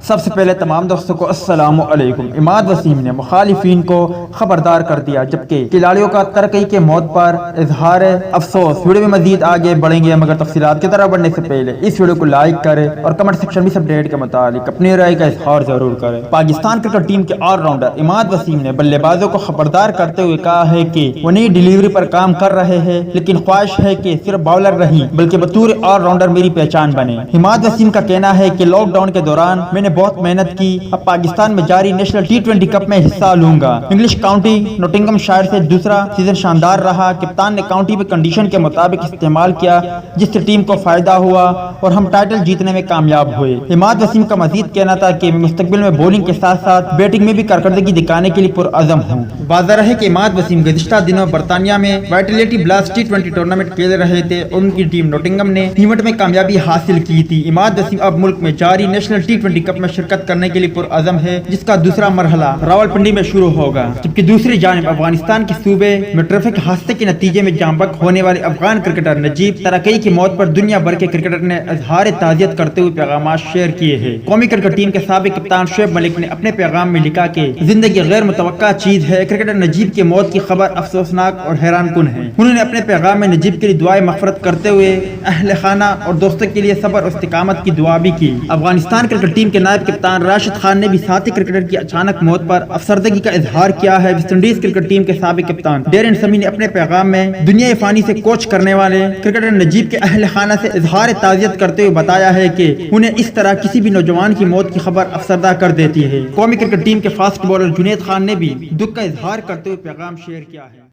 سب سے پہلے تمام دوستوں کو السلام علیکم۔ عماد وسیم نے مخالفین کو خبردار کر دیا، جبکہ کھلاڑیوں کا ترکی کے موت پر اظہار افسوس۔ ویڈیو میں مزید آگے بڑھیں گے، مگر تفصیلات کی طرف بڑھنے سے پہلے اس ویڈیو کو لائک کریں اور کمنٹ سیکشن میں اس اپڈیٹ کے متعلق اپنی رائے کا اظہار ضرور کریں۔ پاکستان کرکٹ ٹیم کے آل راؤنڈر عماد وسیم نے بلے بازوں کو خبردار کرتے ہوئے کہا ہے کہ وہ نئی ڈیلیوری پر کام کر رہے ہیں، لیکن خواہش ہے کہ صرف باؤلر نہیں بلکہ بطور آل راؤنڈر میری پہچان بنے۔ عماد وسیم کا کہنا ہے کہ لاک ڈاؤن کے دوران میں نے بہت محنت کی، اب پاکستان میں جاری نیشنل ٹی20 کپ میں حصہ لوں گا۔ انگلش کاؤنٹی نوٹنگم شائر سے دوسرا سیزن شاندار رہا۔ کپتان نے کاؤنٹی بھی کنڈیشن کے مطابق استعمال کیا، جس سے ٹیم کو فائدہ ہوا اور ہم ٹائٹل جیتنے میں کامیاب ہوئے۔ عماد وسیم کا مزید کہنا تھا کہ میں مستقبل میں بولنگ کے ساتھ ساتھ بیٹنگ میں بھی کارکردگی دکھانے کے لیے پرعزم ہوں۔ واضح ہے کہ عماد وسیم گزشتہ دنوں برطانیہ میں وائٹلٹی بلاس ٹی20 ٹورنامنٹ کھیل رہے تھے اور ان کی ٹیم نوٹنگم نے ایونٹ میں کامیابی حاصل کی تھی۔ عماد وسیم اب ملک میں جاری نیشنل ٹی20 کپ میں شرکت کرنے کے لیے پرعزم ہے، جس کا دوسرا مرحلہ راولپنڈی میں شروع ہوگا، جبکہ دوسری جانب افغانستان کے صوبے میں ٹریفک حادثے کے نتیجے میں جاں بحق ہونے والے افغان کرکٹر نجیب ترکی کی موت پر دنیا بھر کے کرکٹر نے اظہار تعزیت کرتے ہوئے پیغامات شیئر کیے ہیں۔ قومی کرکٹ ٹیم کے سابق کپتان شعیب ملک نے اپنے پیغام میں لکھا کہ زندگی غیر متوقع چیز ہے، کرکٹر نجیب کی موت کی خبر افسوسناک اور حیران کن ہے۔ انہوں نے اپنے پیغام میں نجیب کے لیے دعائے مغفرت کرتے ہوئے اہل خانہ اور دوستوں کے لیے صبر اور استقامت کی دعا بھی کی۔ افغانستان کرکٹ ٹیم کے نائب کپتان راشد خان نے بھی ساتھی کرکٹر کی اچانک موت پر افسردگی کا اظہار کیا ہے۔ ویسٹ انڈیز کرکٹ ٹیم کے سابق کپتان ڈیرن سمی نے اپنے پیغام میں دنیا فانی سے کوچ کرنے والے کرکٹر نجیب کے اہل خانہ سے اظہار تعزیت کرتے ہوئے بتایا ہے کہ انہیں اس طرح کسی بھی نوجوان کی موت کی خبر افسردہ کر دیتی ہے۔ قومی کرکٹ ٹیم کے فاسٹ بالر جنید خان نے بھی دکھ کا اظہار کرتے ہوئے پیغام شیئر کیا ہے۔